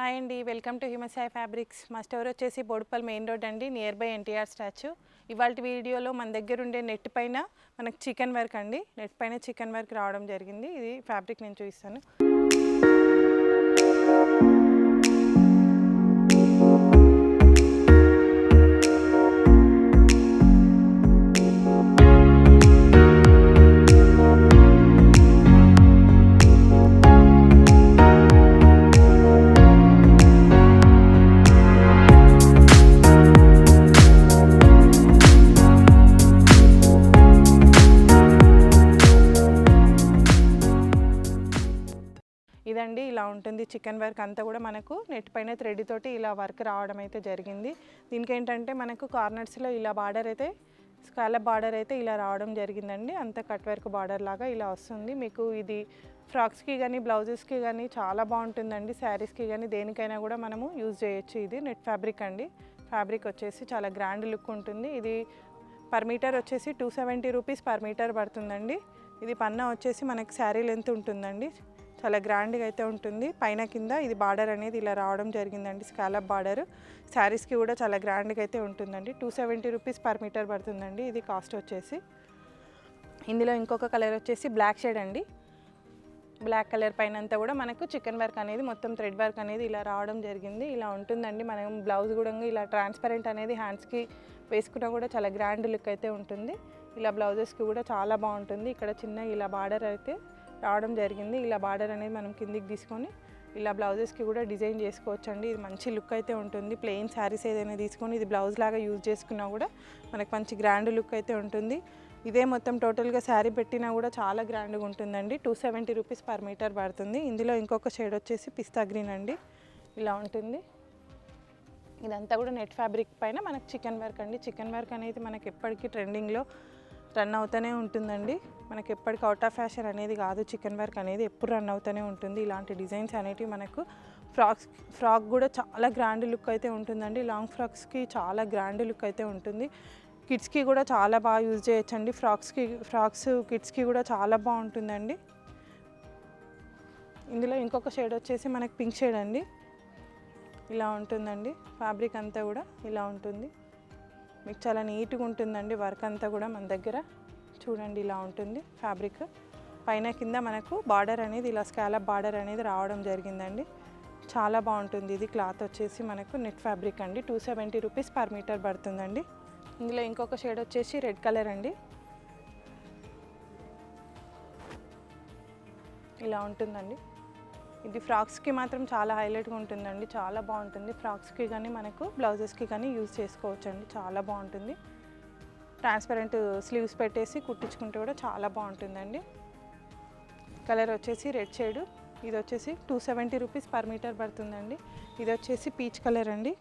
Hi అండి, welcome to Himasai fabrics. మా store వచ్చేసి బోడుపల్ మెయిన్ రోడ్ అండి, నియర్ బై ఎన్టీఆర్ స్టాచ్యూ. ఇవాళ వీడియోలో మన దగ్గర ఉండే నెట్ పైన మనకు చికెన్ వర్క్ అండి, నెట్ పైన చికెన్ వర్క్ రావడం జరిగింది. ఇది ఫ్యాబ్రిక్ నేను చూపిస్తాను. ఇదండి, ఇలా ఉంటుంది చికెన్ వర్క్ అంతా కూడా మనకు నెట్ పైన థ్రెడ్ తోటి ఇలా వర్క్ రావడం అయితే జరిగింది. దీనికి ఏంటంటే మనకు కార్నర్స్లో ఇలా బార్డర్ అయితే స్కాలప్ బార్డర్ అయితే ఇలా రావడం జరిగిందండి. అంత కట్ వర్క్ బార్డర్ లాగా ఇలా వస్తుంది. మీకు ఇది ఫ్రాక్స్కి కానీ బ్లౌజెస్కి కానీ చాలా బాగుంటుందండి. శారీస్కి కానీ దేనికైనా కూడా మనము యూజ్ చేయొచ్చు. ఇది నెట్ ఫ్యాబ్రిక్ అండి. ఫ్యాబ్రిక్ వచ్చేసి చాలా గ్రాండ్ లుక్ ఉంటుంది. ఇది పర్ మీటర్ వచ్చేసి 270 రూపీస్ పర్ మీటర్ పడుతుందండి. ఇది పన్నా వచ్చేసి మనకి శారీ లెంత్ ఉంటుందండి, చాలా గ్రాండ్గా అయితే ఉంటుంది. పైన కింద ఇది బార్డర్ అనేది ఇలా రావడం జరిగిందండి, స్కాలప్ బార్డర్. శారీస్కి కూడా చాలా గ్రాండ్గా అయితే ఉంటుందండి. 270 రూపీస్ పర్ మీటర్ పడుతుందండి ఇది కాస్ట్ వచ్చేసి. ఇందులో ఇంకొక కలర్ వచ్చేసి బ్లాక్ షేడ్ అండి. బ్లాక్ కలర్ పైన అంతా కూడా మనకు చికెన్ వర్క్ అనేది మొత్తం థ్రెడ్ వర్క్ అనేది ఇలా రావడం జరిగింది. ఇలా ఉంటుందండి. మనం బ్లౌజ్ కూడా ఇలా ట్రాన్స్పరెంట్ అనేది హ్యాండ్స్కి వేసుకున్నా కూడా చాలా గ్రాండ్ లుక్ అయితే ఉంటుంది. ఇలా బ్లౌజెస్కి కూడా చాలా బాగుంటుంది. ఇక్కడ చిన్న ఇలా బార్డర్ అయితే రావడం జరిగింది. ఇలా బార్డర్ అనేది మనం కిందికి తీసుకొని ఇలా బ్లౌజెస్కి కూడా డిజైన్ చేసుకోవచ్చు అండి. ఇది మంచి లుక్ అయితే ఉంటుంది. ప్లెయిన్ శారీస్ ఏదైనా తీసుకొని ఇది బ్లౌజ్ లాగా యూజ్ చేసుకున్నా కూడా మనకు మంచి గ్రాండ్ లుక్ అయితే ఉంటుంది. ఇదే మొత్తం టోటల్గా శారీ పెట్టినా కూడా చాలా గ్రాండ్గా ఉంటుందండి. 270 రూపీస్ పర్ మీటర్ పడుతుంది. ఇందులో ఇంకొక షేడ్ వచ్చేసి పిస్తా గ్రీన్ అండి. ఇలా ఉంటుంది. ఇదంతా కూడా నెట్ ఫ్యాబ్రిక్ పైన మనకు చికెన్ వర్క్ అండి. చికెన్ వర్క్ అనేది మనకి ఎప్పటికీ ట్రెండింగ్లో రన్ అవుతూనే ఉంటుందండి. మనకి ఎప్పటికీ అవుట్ ఆఫ్ ఫ్యాషన్ అనేది కాదు. చికెన్ వర్క్ అనేది ఎప్పుడు రన్ అవుతూనే ఉంటుంది. ఇలాంటి డిజైన్స్ అనేటివి మనకు ఫ్రాక్ కూడా చాలా గ్రాండ్ లుక్ అయితే ఉంటుందండి. లాంగ్ ఫ్రాక్స్కి చాలా గ్రాండ్ లుక్ అయితే ఉంటుంది. కిడ్స్కి కూడా చాలా బాగా యూజ్ చేయొచ్చండి. ఫ్రాక్స్ కిడ్స్కి కూడా చాలా బాగుంటుందండి. ఇందులో ఇంకొక షేడ్ వచ్చేసి మనకి పింక్ షేడ్ అండి. ఇలా ఉంటుందండి. ఫ్యాబ్రిక్ అంతా కూడా ఇలా ఉంటుంది. మీకు చాలా నీట్గా ఉంటుందండి. వర్క్ అంతా కూడా మన దగ్గర చూడండి ఇలా ఉంటుంది ఫ్యాబ్రిక్. పైన కింద మనకు బార్డర్ అనేది ఇలా స్కాలప్ బార్డర్ అనేది రావడం జరిగిందండి. చాలా బాగుంటుంది. ఇది క్లాత్ వచ్చేసి మనకు నెట్ ఫ్యాబ్రిక్ అండి. 270 రూపీస్ పర్ మీటర్ పడుతుందండి. ఇందులో ఇంకొక షేడ్ వచ్చేసి రెడ్ కలర్ అండి. ఇలా ఉంటుందండి. ఇది ఫ్రాక్స్కి మాత్రం చాలా హైలైట్గా ఉంటుందండి. చాలా బాగుంటుంది. ఫ్రాక్స్కి కానీ మనకు బ్లౌజెస్కి కానీ యూజ్ చేసుకోవచ్చు అండి. చాలా బాగుంటుంది. ట్రాన్స్పరెంట్ స్లీవ్స్ పెట్టేసి కుట్టించుకుంటే కూడా చాలా బాగుంటుందండి. కలర్ వచ్చేసి రెడ్ షేడ్. ఇది వచ్చేసి 270 రూపీస్ పర్ మీటర్ పడుతుందండి. ఇది వచ్చేసి పీచ్ కలర్ అండి.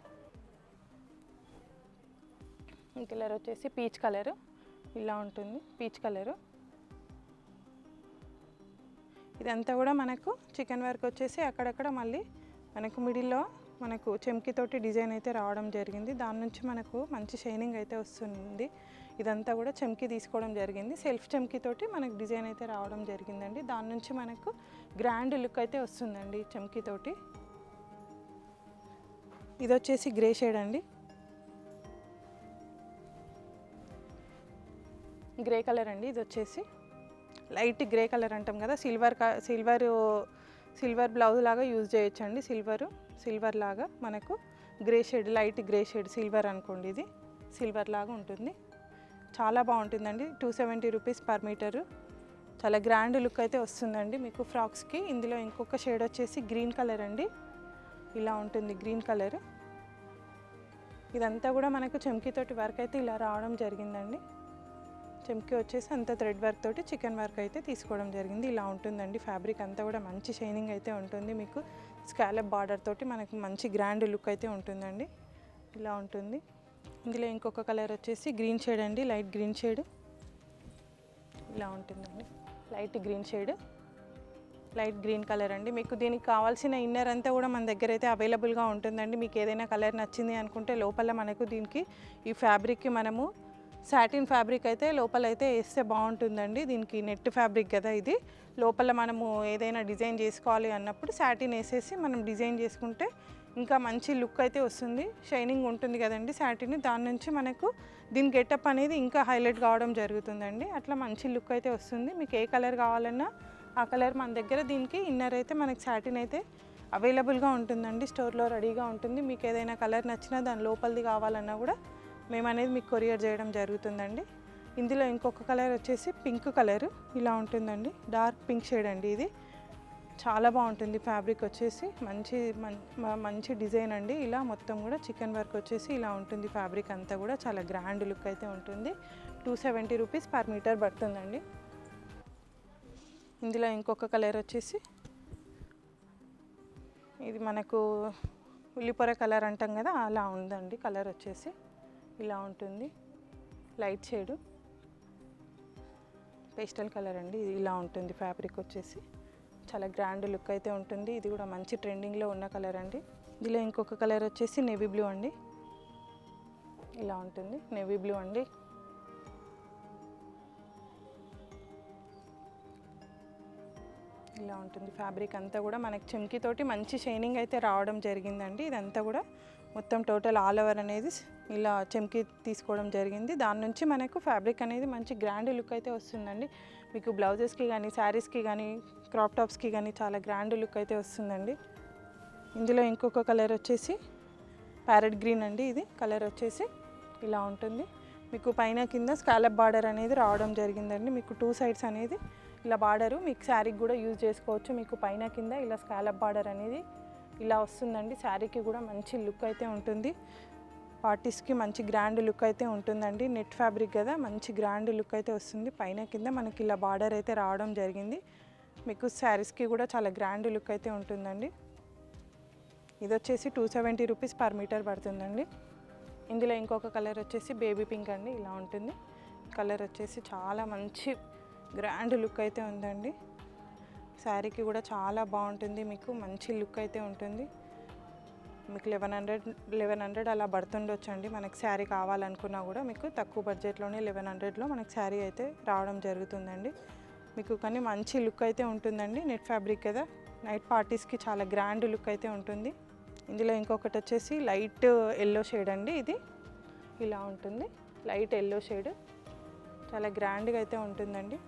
ఈ కలర్ వచ్చేసి పీచ్ కలర్. ఇలా ఉంటుంది పీచ్ కలరు. ఇదంతా కూడా మనకు చికెన్ వర్క్ వచ్చేసి అక్కడక్కడ మళ్ళీ మనకు మిడిల్లో మనకు చెమ్కీతోటి డిజైన్ అయితే రావడం జరిగింది. దాని నుంచి మనకు మంచి షైనింగ్ అయితే వస్తుంది. ఇదంతా కూడా చెమ్కీ తీసుకోవడం జరిగింది. సెల్ఫ్ చెమ్కీతోటి మనకు డిజైన్ అయితే రావడం జరిగిందండి. దాని నుంచి మనకు గ్రాండ్ లుక్ అయితే వస్తుందండి చెమ్కీతోటి. ఇది వచ్చేసి గ్రే షేడ్ అండి. గ్రే కలర్ అండి. ఇది వచ్చేసి లైట్ గ్రే కలర్ అంటాం కదా, సిల్వర్ బ్లౌజ్ లాగా యూజ్ చేయొచ్చండి. సిల్వర్ లాగా మనకు grey shade, light grey shade silver అనుకోండి. ఇది సిల్వర్ లాగా ఉంటుంది. చాలా బాగుంటుందండి. 270 రూపీస్ పర్ మీటరు. చాలా గ్రాండ్ లుక్ అయితే వస్తుందండి మీకు ఫ్రాక్స్కి. ఇందులో ఇంకొక షేడ్ వచ్చేసి గ్రీన్ కలర్ అండి. ఇలా ఉంటుంది గ్రీన్ కలర్. ఇదంతా కూడా మనకు చెమ్కీతోటి వర్క్ అయితే ఇలా రావడం జరిగిందండి. చెమ్కీ వచ్చేసి అంత థ్రెడ్ వర్క్ తోటి చికెన్ వర్క్ అయితే తీసుకోవడం జరిగింది. ఇలా ఉంటుందండి. ఫ్యాబ్రిక్ అంతా కూడా మంచి షైనింగ్ అయితే ఉంటుంది. మీకు స్కాలప్ బార్డర్ తోటి మనకు మంచి గ్రాండ్ లుక్ అయితే ఉంటుందండి. ఇలా ఉంటుంది. ఇందులో ఇంకొక కలర్ వచ్చేసి గ్రీన్ షేడ్ అండి, లైట్ గ్రీన్ షేడ్. ఇలా ఉంటుందండి light green shade, light green colour అండి. మీకు దీనికి కావాల్సిన ఇన్నర్ అంతా కూడా మన దగ్గర అయితే అవైలబుల్గా ఉంటుందండి. మీకు ఏదైనా కలర్ నచ్చింది అనుకుంటే లోపల మనకు దీనికి ఈ ఫ్యాబ్రిక్కి మనము సాటిన్ ఫ్యాబ్రిక్ అయితే లోపలైతే వేస్తే బాగుంటుందండి. దీనికి నెట్ ఫ్యాబ్రిక్ కదా ఇది. లోపల మనము ఏదైనా డిజైన్ చేసుకోవాలి అన్నప్పుడు సాటిన్ వేసేసి మనం డిజైన్ చేసుకుంటే ఇంకా మంచి లుక్ అయితే వస్తుంది. షైనింగ్ ఉంటుంది కదండి సాటిన్, దాని నుంచి మనకు దీని గెటప్ అనేది ఇంకా హైలైట్ కావడం జరుగుతుందండి. అట్లా మంచి లుక్ అయితే వస్తుంది. మీకు ఏ కలర్ కావాలన్నా ఆ కలర్ మన దగ్గర, దీనికి ఇన్నర్ అయితే మనకి సాటిన్ అయితే అవైలబుల్గా ఉంటుందండి, స్టోర్లో రెడీగా ఉంటుంది. మీకు ఏదైనా కలర్ నచ్చినా దాని లోపలిది కావాలన్నా కూడా మేము అనేది మీకు కొరియర్ చేయడం జరుగుతుందండి. ఇందులో ఇంకొక కలర్ వచ్చేసి పింక్ కలర్ ఇలా ఉంటుందండి, డార్క్ పింక్ షేడ్ అండి. ఇది చాలా బాగుంటుంది ఫ్యాబ్రిక్ వచ్చేసి, మంచి డిజైన్ అండి. ఇలా మొత్తం కూడా చికెన్ వర్క్ వచ్చేసి ఇలా ఉంటుంది. ఫ్యాబ్రిక్ అంతా కూడా చాలా గ్రాండ్ లుక్ అయితే ఉంటుంది. 270 రూపీస్ పర్ మీటర్ పడుతుందండి. ఇందులో ఇంకొక కలర్ వచ్చేసి ఇది మనకు ఉల్లిపొర కలర్ అంటాం కదా, అలా ఉందండి. కలర్ వచ్చేసి ఇలా ఉంటుంది, లైట్ షేడు పేస్టల్ కలర్ అండి. ఇది ఇలా ఉంటుంది ఫ్యాబ్రిక్ వచ్చేసి, చాలా గ్రాండ్ లుక్ అయితే ఉంటుంది. ఇది కూడా మంచి ట్రెండింగ్లో ఉన్న కలర్ అండి. ఇందులో ఇంకొక కలర్ వచ్చేసి నేవీ బ్లూ అండి. ఇలా ఉంటుంది నేవీ బ్లూ అండి. ఇలా ఉంటుంది ఫ్యాబ్రిక్ అంతా కూడా మనకి చెమ్కీతోటి మంచి షైనింగ్ అయితే రావడం జరిగిందండి. ఇదంతా కూడా మొత్తం టోటల్ ఆల్ ఓవర్ అనేది ఇలా చెమ్కీ తీసుకోవడం జరిగింది. దాని నుంచి మనకు ఫ్యాబ్రిక్ అనేది మంచి గ్రాండ్ లుక్ అయితే వస్తుందండి. మీకు బ్లౌజెస్కి కానీ శారీస్కి కానీ క్రాప్ టాప్స్కి కానీ చాలా గ్రాండ్ లుక్ అయితే వస్తుందండి. ఇందులో ఇంకొక కలర్ వచ్చేసి ప్యారెట్ గ్రీన్ అండి. ఇది కలర్ వచ్చేసి ఇలా ఉంటుంది. మీకు పైన కింద స్కాలప్ బార్డర్ అనేది రావడం జరిగిందండి. మీకు 2 సైడ్స్ అనేది ఇలా బార్డరు మీకు శారీకి కూడా యూజ్ చేసుకోవచ్చు. మీకు పైన కింద ఇలా స్కాలప్ బార్డర్ అనేది ఇలా వస్తుందండి. శారీకి కూడా మంచి లుక్ అయితే ఉంటుంది. పార్టీస్కి మంచి గ్రాండ్ లుక్ అయితే ఉంటుందండి. నెట్ ఫ్యాబ్రిక్ కదా, మంచి గ్రాండ్ లుక్ అయితే వస్తుంది. పైన కింద మనకి ఇలా బార్డర్ అయితే రావడం జరిగింది. మీకు శారీస్కి కూడా చాలా గ్రాండ్ లుక్ అయితే ఉంటుందండి. ఇది వచ్చేసి 270 రూపీస్ పర్ మీటర్ పడుతుందండి. ఇందులో ఇంకొక కలర్ వచ్చేసి బేబీ పింక్ అండి. ఇలా ఉంటుంది కలర్ వచ్చేసి, చాలా మంచి గ్రాండ్ లుక్ అయితే ఉందండి. శారీకి కూడా చాలా బాగుంటుంది, మీకు మంచి లుక్ అయితే ఉంటుంది. మీకు 1100 అలా పడుతుండొచ్చండి. మనకి శారీ కావాలనుకున్నా కూడా మీకు తక్కువ బడ్జెట్లోనే 1100లో మనకి శారీ అయితే రావడం జరుగుతుందండి. మీకు కానీ మంచి లుక్ అయితే ఉంటుందండి. నెట్ ఫ్యాబ్రిక్ కదా, నైట్ పార్టీస్కి చాలా గ్రాండ్ లుక్ అయితే ఉంటుంది. ఇందులో ఇంకొకటి వచ్చేసి లైట్ ఎల్లో షేడ్ అండి. ఇది ఇలా ఉంటుంది, లైట్ ఎల్లో షేడ్, చాలా గ్రాండ్గా అయితే ఉంటుందండి.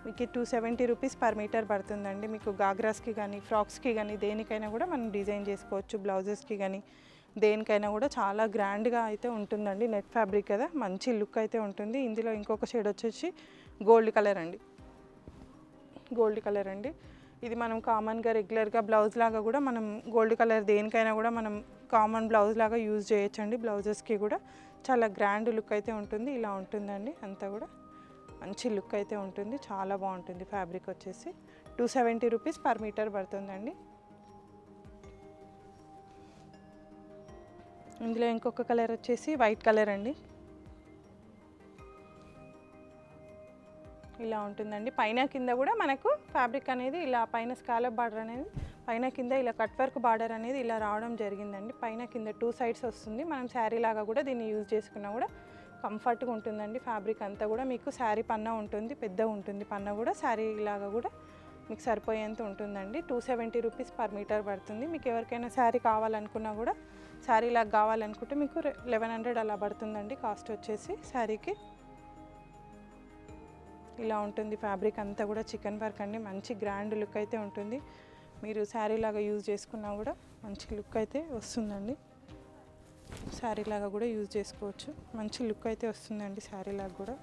మీకు 270 రూపీస్ పర్ మీటర్ పడుతుందండి. మీకు గాగ్రాస్కి కానీ ఫ్రాక్స్కి కానీ దేనికైనా కూడా మనం డిజైన్ చేసుకోవచ్చు. బ్లౌజెస్కి కానీ దేనికైనా కూడా చాలా గ్రాండ్గా అయితే ఉంటుందండి. నెట్ ఫ్యాబ్రిక్ కదా, మంచి లుక్ అయితే ఉంటుంది. ఇందులో ఇంకొక షేడ్ వచ్చేసి గోల్డ్ కలర్ అండి. గోల్డ్ కలర్ అండి. ఇది మనం కామన్గా రెగ్యులర్గా బ్లౌజ్ లాగా కూడా మనం గోల్డ్ కలర్ దేనికైనా కూడా మనం కామన్ బ్లౌజ్ లాగా యూజ్ చేయొచ్చండి. బ్లౌజెస్కి కూడా చాలా గ్రాండ్ లుక్ అయితే ఉంటుంది. ఇలా ఉంటుందండి, అంతా కూడా మంచి లుక్ అయితే ఉంటుంది. చాలా బాగుంటుంది. ఫ్యాబ్రిక్ వచ్చేసి 270 రూపీస్ పర్ మీటర్ పడుతుందండి. ఇందులో ఇంకొక కలర్ వచ్చేసి వైట్ కలర్ అండి. ఇలా ఉంటుందండి. పైన కింద కూడా మనకు ఫ్యాబ్రిక్ అనేది ఇలా పైన స్కాలప్ బార్డర్ అనేది పైన కింద ఇలా కట్ వర్క్ బార్డర్ అనేది ఇలా రావడం జరిగిందండి. పైన కింద 2 సైడ్స్ వస్తుంది. మనం శారీ లాగా కూడా దీన్ని యూజ్ చేసుకున్నా కూడా కంఫర్ట్గా ఉంటుందండి. ఫ్యాబ్రిక్ అంతా కూడా మీకు శారీ పన్నా ఉంటుంది, పెద్దగా ఉంటుంది. పన్నా కూడా శారీ లాగా కూడా మీకు సరిపోయేంత ఉంటుందండి. 270 రూపీస్ పర్ మీటర్ పడుతుంది. మీకు ఎవరికైనా శారీ కావాలనుకున్నా కూడా శారీ లాగా కావాలనుకుంటే మీకు 1100 అలా పడుతుందండి కాస్ట్ వచ్చేసి శారీకి. ఇలా ఉంటుంది ఫ్యాబ్రిక్ అంతా కూడా చికెన్ వర్క్ అండి. మంచి గ్రాండ్ లుక్ అయితే ఉంటుంది. మీరు శారీ లాగా యూజ్ చేసుకున్నా కూడా మంచి లుక్ అయితే వస్తుందండి. శారీ లాగా కూడా యూజ్ చేసుకోవచ్చు, మంచి లుక్ అయితే వస్తుందండి. శారీ లాగా కూడా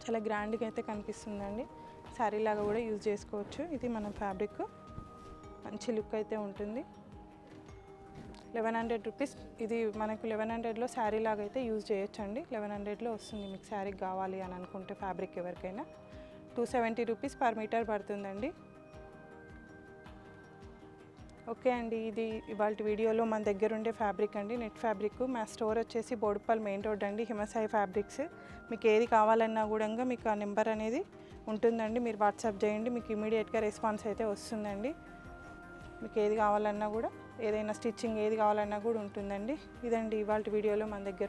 చాలా గ్రాండ్గా అయితే కనిపిస్తుందండి. శారీ లాగా కూడా యూజ్ చేసుకోవచ్చు. ఇది మన ఫ్యాబ్రిక్, మంచి లుక్ అయితే ఉంటుంది. 1100 రూపీస్. ఇది మనకు 1100లో శారీ లాగా అయితే యూజ్ చేయొచ్చండి. 1100లో వస్తుంది మీకు శారీ కావాలి అని అనుకుంటే ఫ్యాబ్రిక్ ఎవరికైనా. 270 రూపీస్ పర్ మీటర్ పడుతుందండి. ఓకే అండి, ఇది ఇవాళ వీడియోలో మన దగ్గర ఉండే ఫ్యాబ్రిక్ అండి, నెట్ ఫ్యాబ్రిక్. మా స్టోర్ వచ్చేసి బోడుపల్ మెయిన్ రోడ్ అండి, హిమసాయి ఫ్యాబ్రిక్స్. మీకు ఏది కావాలన్నా కూడా మీకు ఆ నెంబర్ అనేది ఉంటుందండి. మీరు వాట్సాప్ చేయండి, మీకు ఇమీడియట్గా రెస్పాన్స్ అయితే వస్తుందండి. మీకు ఏది కావాలన్నా కూడా ఏదైనా స్టిచ్చింగ్ ఏది కావాలన్నా కూడా ఉంటుందండి. ఇదండి ఇవాళ వీడియోలో మన దగ్గర